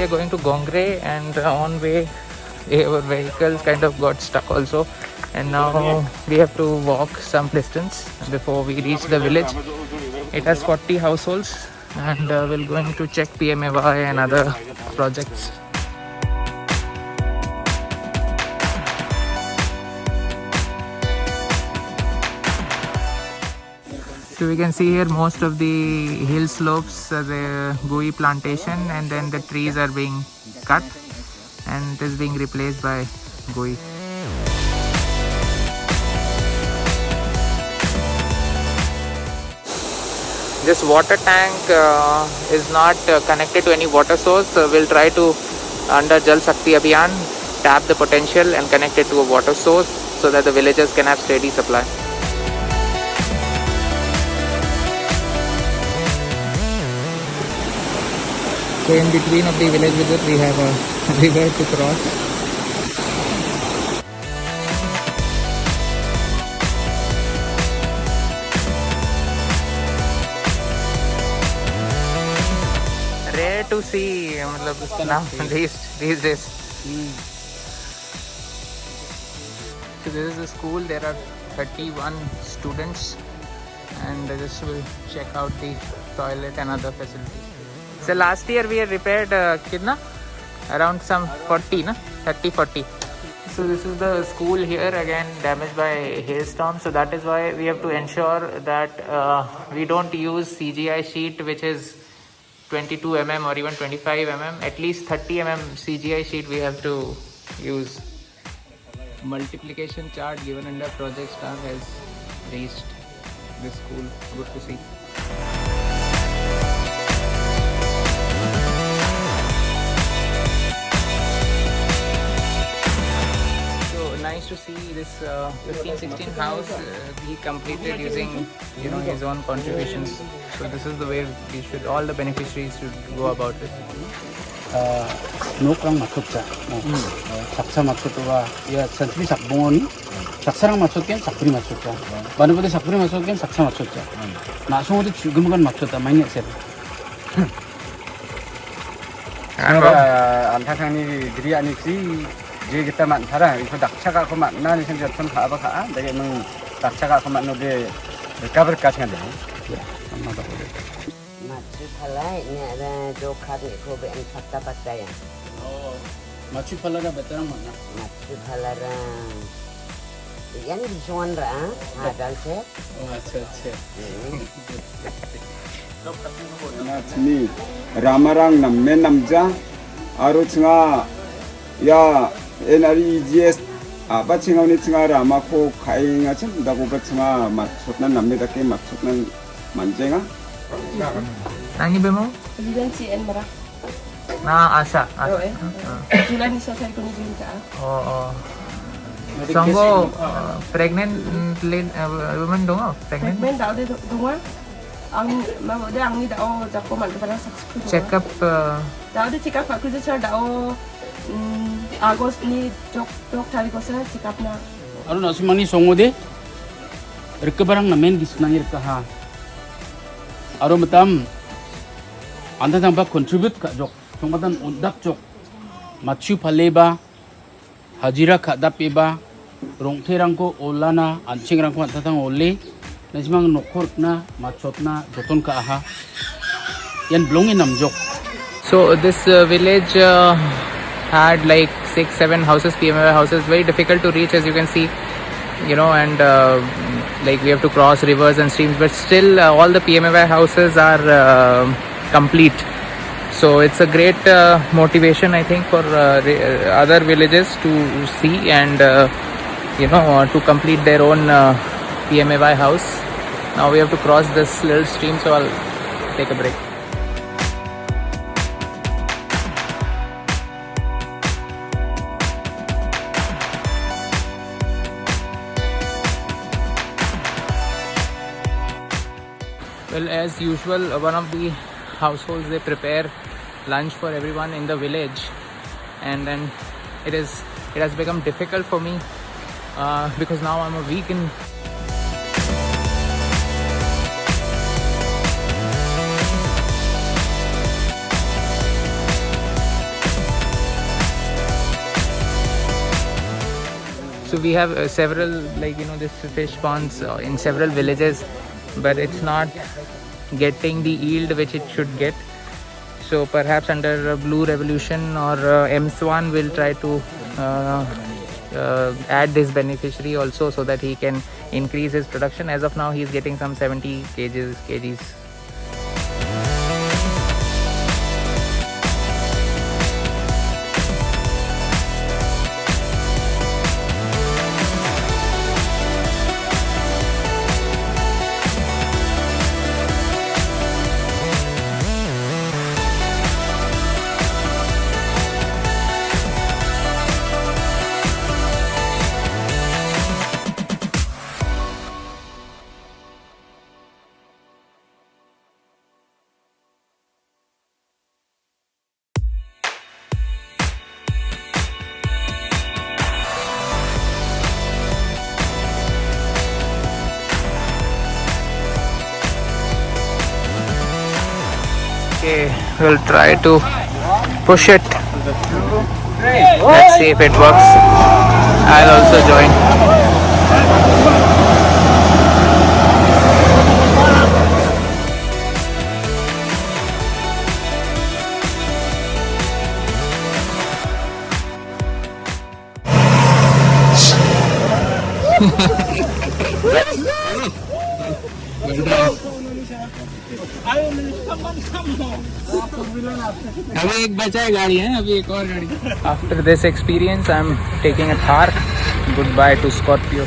we are going to Gongre, and on way our vehicles kind of got stuck also, and now we have to walk some distance before we reach the village. It has 40 households, and we're going to check PMAY and other projects. So we can see here most of the hill slopes, the Gui plantation, and then the trees are being cut and it is being replaced by Gui. This water tank is not connected to any water source. We'll try to, under Jal Shakti Abhiyan, tap the potential and connect it to a water source so that the villagers can have steady supply. So in between of the village visit, we have a river to cross. Rare to see now these days. So this is a school. There are 31 students, and this will check out the toilet and other facilities. So last year we had repaired kitna? Around some 40, na? 30-40. So this is the school here, again damaged by hailstorm. So that is why we have to ensure that we don't use CGI sheet which is 22 mm or even 25 mm. At least 30 mm CGI sheet we have to use. Multiplication chart given under project star has reached this school. Good to see. Nice to see this 15-16 house he completed using his own contributions. So this is the way we should, all the beneficiaries should go about it. 녹랑 맞췄자. 작사 맞췄다가 야 전투비 작봉원이 작사랑 맞췄겐 작불이 맞췄자. 많은 분들 작불이 맞췄겐 작사 맞췄자. 나성호도 지금간 맞췄다. 많이 했어요. 안타상이 들이 아니지. Jadi kita mantara, itu daksa aku makna ni sendiri pun apa kah? Dari meng daksa aku makna dia recover kasnya deh. Ya, sama tak boleh. Macu palai ni ada jokat ni ko be an fatta fatta ya. Oh, macu palara betul mana? Macu palara. Yang di Suwan ra, dan se. Oh, acha. Ni ramarang namme namja aru cunga ya NREGS apa cunga ni cunga ramaku kai ngacem dagu cunga maksudnya namme dake maksudnya manjenga Nani bemo? Bilang CN marah. Na Asha. Bulan ni saya kau ni juga. Oh. Sanggo pregnant woman dong? Pregnant? Men dah ada dua. Ang mau dia ang ni dah jago man kepada sakit. Check up. Dah ada check up aku je dah Agos ni jok tadi kau sana check up na. Aru nasi mani songo deh. Recoverang namen gisnangir kah. Aru matam anda tambah contribute kak jok. Songkatan undak jok. Macu paleba, hajira kak dapeba, rongterangko olana, anchingrangko antatang ole. Nasimang nokorna, macotna, joton ka aha. Yan blongin nam jok. So this village had like 6-7 houses, PMAY houses, very difficult to reach as you can see, and like we have to cross rivers and streams, but still all the PMAY houses are complete. So it's a great motivation I think for other villages to see and to complete their own PMAY house. Now we have to cross this little stream, so I'll take a break. Well, as usual, one of the households, they prepare lunch for everyone in the village, and then it has become difficult for me because now I'm a week in. So we have several, like, you know, this fish ponds in several villages, but it's not getting the yield which it should get. So perhaps under Blue Revolution or M-Swan will try to add this beneficiary also, so that he can increase his production. As of now, he is getting some 70 kgs. Okay, we'll try to push it. Let's see if it works. I'll also join. अभी एक बचा है गाड़ी है, अभी एक और गाड़ी. After this experience, I'm taking a Thar. Goodbye to Scorpio.